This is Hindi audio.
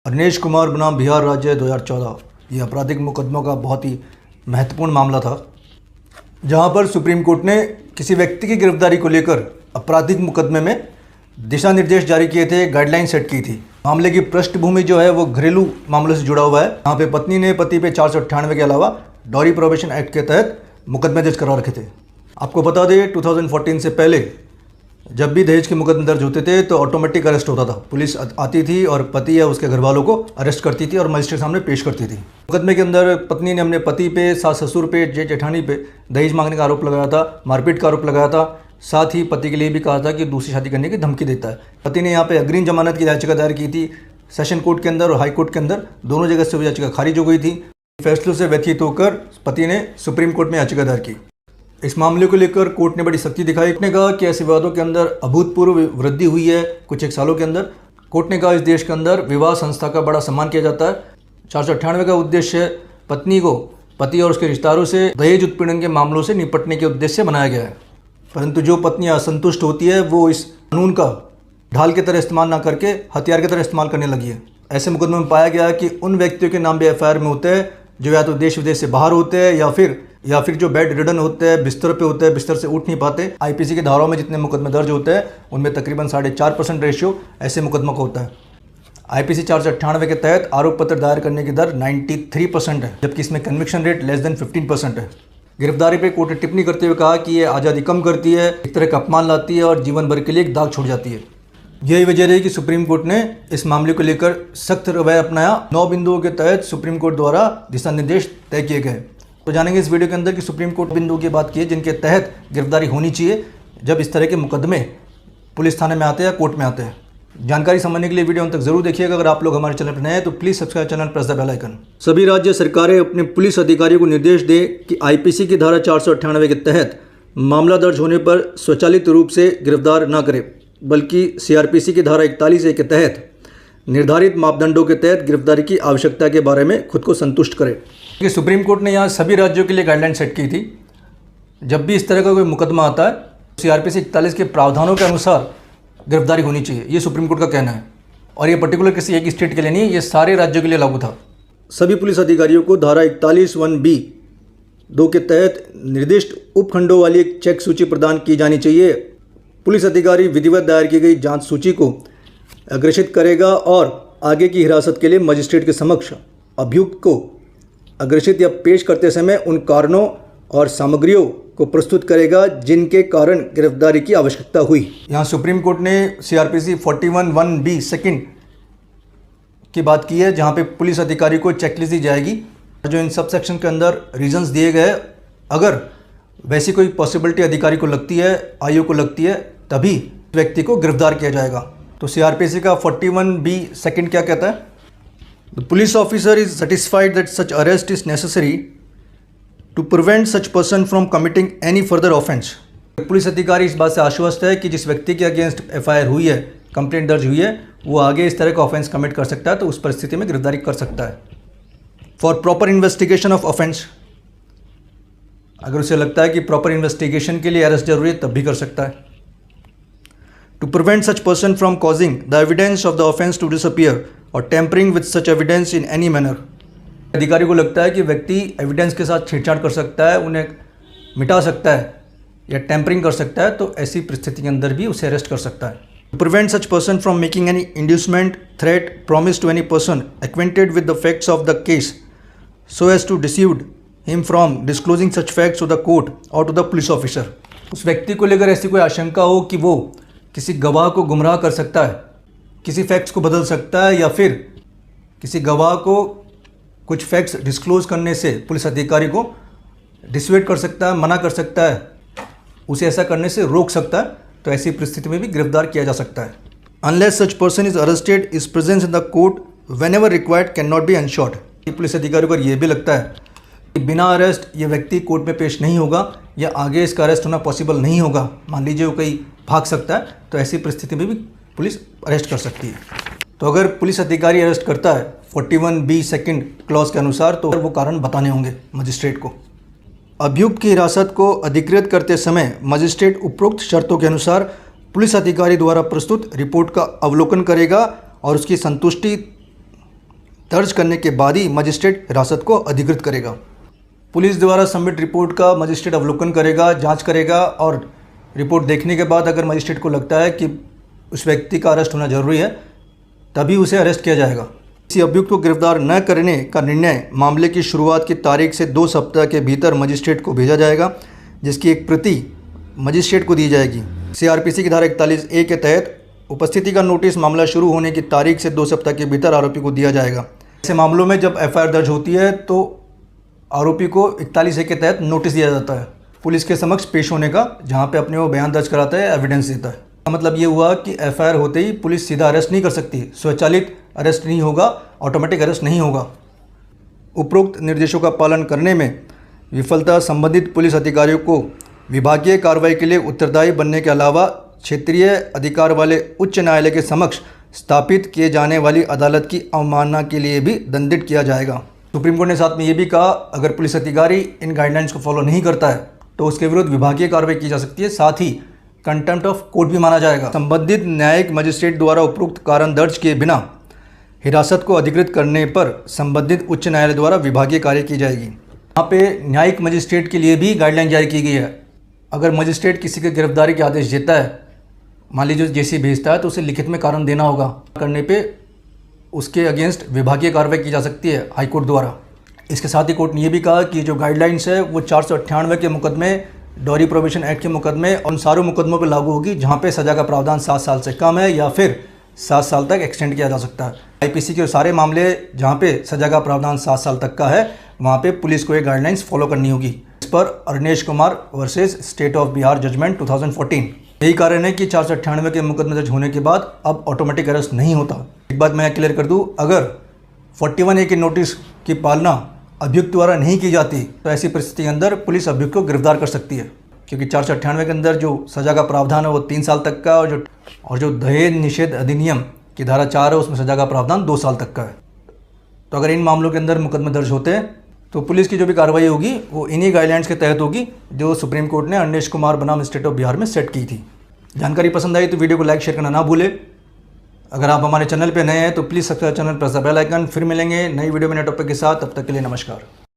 अनिश कुमार बनाम बिहार राज्य 2014 ये आपराधिक मुकदमों का बहुत ही महत्वपूर्ण मामला था, जहां पर सुप्रीम कोर्ट ने किसी व्यक्ति की गिरफ्तारी को लेकर आपराधिक मुकदमे में दिशा निर्देश जारी किए थे, गाइडलाइन सेट की थी। मामले की पृष्ठभूमि जो है वो घरेलू मामलों से जुड़ा हुआ है। यहाँ पे पत्नी ने पति पे 498 के अलावा डॉरी प्रोहिबिशन एक्ट के तहत मुकदमे दर्ज करा रखे थे। आपको बता दें 2014 से पहले जब भी दहेज के मुकदमे दर्ज होते थे तो ऑटोमेटिक अरेस्ट होता था। पुलिस आती थी और पति या उसके घर वालों को अरेस्ट करती थी और मजिस्ट्रेट सामने पेश करती थी। मुकदमे के अंदर पत्नी ने अपने पति पे, सास ससुर पे, जेठ जेठानी पे दहेज मांगने का आरोप लगाया था, मारपीट का आरोप लगाया था। साथ ही पति के लिए भी कहा था कि दूसरी शादी करने की धमकी देता है। पति ने यहाँ पे अग्रिम जमानत की याचिका दायर की थी। सेशन कोर्ट के अंदर और हाई कोर्ट के अंदर दोनों जगह से वो याचिका खारिज हो गई थी। फैसलों से व्यथित होकर पति ने सुप्रीम कोर्ट में याचिका दायर की। इस मामले को लेकर कोर्ट ने बड़ी सख्ती दिखाई। कोर्ट ने कहा कि ऐसे विवादों के अंदर अभूतपूर्व वृद्धि हुई है कुछ एक सालों के अंदर। कोर्ट ने कहा इस देश के अंदर विवाह संस्था का बड़ा सम्मान किया जाता है। 498 का उद्देश्य पत्नी को पति और उसके रिश्तेदारों से दहेज उत्पीड़न के मामलों से निपटने के उद्देश्य से बनाया गया है। परंतु जो पत्नियां असंतुष्ट होती है वो इस कानून का ढाल की तरह इस्तेमाल ना करके हथियार की तरह इस्तेमाल करने लगी है। ऐसे मुकदमे में पाया गया कि उन व्यक्तियों के नाम भी एफआईआर में होते हैं जो या तो देश विदेश से बाहर होते हैं या फिर जो बेड रिडन होते हैं, बिस्तर पे होते हैं, बिस्तर से उठ नहीं पाते। आईपीसी की धाराओं में जितने मुकदमे दर्ज होते हैं उनमें तकरीबन 4.5% रेशियो ऐसे मुकदमों का होता है। आईपीसी 498 के तहत आरोप पत्र दायर करने की दर 93% है, जबकि इसमें कन्विक्शन रेट लेस देन 15% है। गिरफ्तारी पे कोर्ट ने टिप्पणी करते हुए कहा कि ये आज़ादी कम करती है, एक तरह का अपमान लाती है और जीवन भर के लिए एक दाग छोड़ जाती है। यही वजह रही कि सुप्रीम कोर्ट ने इस मामले को लेकर सख्त रवैया अपनाया। 9 बिंदुओं के तहत सुप्रीम कोर्ट द्वारा दिशा निर्देश तय किए गए। तो जानेंगे इस वीडियो के अंदर कि सुप्रीम कोर्ट बिंदुओं की बात की है जिनके तहत गिरफ्तारी होनी चाहिए जब इस तरह के मुकदमे पुलिस थाने में आते हैं या कोर्ट में आते हैं। जानकारी समझने के लिए वीडियो अंत तक जरूर देखिएगा। अगर आप लोग हमारे चैनल पर नए हैं तो please subscribe channel, press the bell icon. सभी राज्य सरकारें अपने पुलिस अधिकारियों को निर्देश दें कि आईपीसी की धारा 498 के तहत मामला दर्ज होने पर स्वचालित रूप से गिरफ्तार न करें, बल्कि सीआरपीसी की धारा 41A के तहत निर्धारित मापदंडों के तहत गिरफ्तारी की आवश्यकता के बारे में खुद को संतुष्ट करें। कि सुप्रीम कोर्ट ने यहाँ सभी राज्यों के लिए गाइडलाइन सेट की थी। जब भी इस तरह का कोई मुकदमा आता है सीआरपीसी 41 के प्रावधानों के अनुसार गिरफ्तारी होनी चाहिए, ये सुप्रीम कोर्ट का कहना है। और ये पर्टिकुलर किसी एक स्टेट के लिए नहीं, ये सारे राज्यों के लिए लागू था। सभी पुलिस अधिकारियों को धारा 41(1)(b)(2) के तहत निर्दिष्ट उपखंडों वाली एक चेक सूची प्रदान की जानी चाहिए। पुलिस अधिकारी विधिवत दायर की गई जांच सूची को अग्रेषित करेगा और आगे की हिरासत के लिए मजिस्ट्रेट के समक्ष अभियुक्त को अग्रेषित या पेश करते समय उन कारणों और सामग्रियों को प्रस्तुत करेगा जिनके कारण गिरफ्तारी की आवश्यकता हुई। यहाँ सुप्रीम कोर्ट ने सीआरपीसी 41(1)(b) सेकंड की बात की है, जहाँ पे पुलिस अधिकारी को चेकलिस्ट दी जाएगी जो इन सब सेक्शन के अंदर रीजंस दिए गए। अगर वैसी कोई पॉसिबिलिटी अधिकारी को लगती है, आईओ को लगती है, तभी व्यक्ति को गिरफ्तार किया जाएगा। तो सीआरपीसी का 41(b) सेकंड क्या कहता है? The police officer is satisfied that such arrest is necessary to prevent such person from committing any further offence. Police अधिकारी इस बात से आश्वस्त है कि जिस व्यक्ति के अगेंस्ट एफआईआर हुई है, कंप्लेंट दर्ज हुई है, वो आगे इस तरह का ऑफेंस कमिट कर सकता है, तो उस परिस्थिति में गिरफ्तारी कर सकता है। For proper investigation of offence, अगर उसे लगता है कि प्रॉपर इन्वेस्टिगेशन के लिए अरेस्ट जरूरी है तब भी कर सकता है। To prevent such person from causing the evidence of the offence to disappear और tampering with such evidence in any manner. अधिकारी को लगता है कि व्यक्ति एविडेंस के साथ छेड़छाड़ कर सकता है, उन्हें मिटा सकता है या टेम्परिंग कर सकता है, तो ऐसी परिस्थिति के अंदर भी उसे अरेस्ट कर सकता है। To prevent such person from making any inducement, threat, promise to any person acquainted with the facts of the case so as to deceived him from disclosing such facts to the court और टू द पुलिस ऑफिसर। उस व्यक्ति को लेकर ऐसी कोई आशंका हो कि वो किसी गवाह को गुमराह कर सकता है, किसी फैक्ट्स को बदल सकता है, या फिर किसी गवाह को कुछ फैक्ट्स डिस्क्लोज करने से पुलिस अधिकारी को डिसवेट कर सकता है, मना कर सकता है, उसे ऐसा करने से रोक सकता है, तो ऐसी परिस्थिति में भी गिरफ्तार किया जा सकता है। Unless such person is arrested, is presence in the court whenever required can not be ensured. Police अधिकारी को यह भी लगता है कि बिना अरेस्ट ये व्यक्ति कोर्ट में पेश नहीं होगा या आगे इसका अरेस्ट होना पॉसिबल नहीं होगा, मान लीजिए वो कहीं भाग सकता है, तो ऐसी परिस्थिति में भी पुलिस अरेस्ट कर सकती है। तो अगर पुलिस अधिकारी अरेस्ट करता है 41(b) सेकंड क्लॉज के अनुसार, तो वो कारण बताने होंगे मजिस्ट्रेट को। अभियुक्त की हिरासत को अधिकृत करते समय मजिस्ट्रेट उपरोक्त शर्तों के अनुसार पुलिस अधिकारी द्वारा प्रस्तुत रिपोर्ट का अवलोकन करेगा और उसकी संतुष्टि दर्ज करने के बाद ही मजिस्ट्रेट हिरासत को अधिकृत करेगा। पुलिस द्वारा सबमिट रिपोर्ट का मजिस्ट्रेट अवलोकन करेगा, जांच करेगा और रिपोर्ट देखने के बाद अगर मजिस्ट्रेट को लगता है कि उस व्यक्ति का अरेस्ट होना जरूरी है तभी उसे अरेस्ट किया जाएगा। किसी अभियुक्त को गिरफ्तार न करने का निर्णय मामले की शुरुआत की तारीख से 2 सप्ताह के भीतर मजिस्ट्रेट को भेजा जाएगा, जिसकी एक प्रति मजिस्ट्रेट को दी जाएगी। CRPC की धारा 41A के तहत उपस्थिति का नोटिस मामला शुरू होने की तारीख से 2 सप्ताह के भीतर आरोपी को दिया जाएगा। ऐसे मामलों में जब FIR दर्ज होती है तो आरोपी को 41A के तहत नोटिस दिया जाता है पुलिस के समक्ष पेश होने का, जहाँ पे अपने वो बयान दर्ज कराता है, एविडेंस देता है। मतलब ये हुआ कि FIR होते ही पुलिस सीधा अरेस्ट नहीं कर सकती, स्वचालित अरेस्ट नहीं होगा, ऑटोमेटिक अरेस्ट नहीं होगा। उपरोक्त निर्देशों का पालन करने में विफलता संबंधित पुलिस अधिकारियों को विभागीय कार्रवाई के लिए उत्तरदायी बनने के अलावा क्षेत्रीय अधिकार वाले उच्च न्यायालय के समक्ष स्थापित किए जाने वाली अदालत की अवमानना के लिए भी दंडित किया जाएगा। सुप्रीम कोर्ट ने साथ में ये भी कहा, अगर पुलिस अधिकारी इन गाइडलाइंस को फॉलो नहीं करता है तो उसके विरुद्ध विभागीय कार्रवाई की जा सकती है, साथ ही कंटेम्प्ट ऑफ कोर्ट भी माना जाएगा। संबंधित न्यायिक मजिस्ट्रेट द्वारा उपरोक्त कारण दर्ज किए बिना हिरासत को अधिकृत करने पर संबंधित उच्च न्यायालय द्वारा विभागीय कार्य की जाएगी। यहाँ पे न्यायिक मजिस्ट्रेट के लिए भी गाइडलाइन जारी की गई है। अगर मजिस्ट्रेट किसी के गिरफ्तारी के आदेश देता है, मान लीजिए जेसी भेजता है, तो उसे लिखित में कारण देना होगा। करने पे उसके अगेंस्ट विभागीय कार्रवाई की जा सकती है हाईकोर्ट द्वारा। इसके साथ ही कोर्ट ने ये भी कहा कि जो गाइडलाइंस है वो 498 के मुकदमे, डॉरी प्रोहिबिशन एक्ट के मुकदमे और उन सारे मुकदमों पर लागू होगी जहाँ पे सज़ा का प्रावधान 7 साल से कम है या फिर 7 साल तक एक्सटेंड किया जा सकता है। IPC के सारे मामले जहाँ पे सज़ा का प्रावधान 7 साल तक का है, वहाँ पे पुलिस को ये गाइडलाइंस फॉलो करनी होगी। इस पर Arnesh Kumar versus state of Bihar judgement 2014। यही कारण है कि 498 के मुकदमे दर्ज होने के बाद अब ऑटोमेटिक अरेस्ट नहीं होता। एक बात मैं क्लियर कर दूं, अगर 41A के नोटिस की पालना अभियुक्त द्वारा नहीं की जाती तो ऐसी परिस्थिति के अंदर पुलिस अभियुक्त को गिरफ्तार कर सकती है, क्योंकि 498 के अंदर जो सज़ा का प्रावधान है वो 3 साल तक का, और जो दहेज निषेध अधिनियम की धारा 4 है उसमें सज़ा का प्रावधान 2 साल तक का है। तो अगर इन मामलों के अंदर मुकदमे दर्ज होते हैं तो पुलिस की जो भी कार्रवाई होगी वो इन्हीं गाइडलाइंस के तहत होगी जो सुप्रीम कोर्ट ने अरनेश कुमार बनाम स्टेट ऑफ बिहार में सेट की थी। जानकारी पसंद आई तो वीडियो को लाइक शेयर करना ना भूले। अगर आप हमारे चैनल पे नए हैं तो please subscribe channel, press the bell icon. फिर मिलेंगे नई वीडियो में नए टॉपिक के साथ, तब तक के लिए नमस्कार।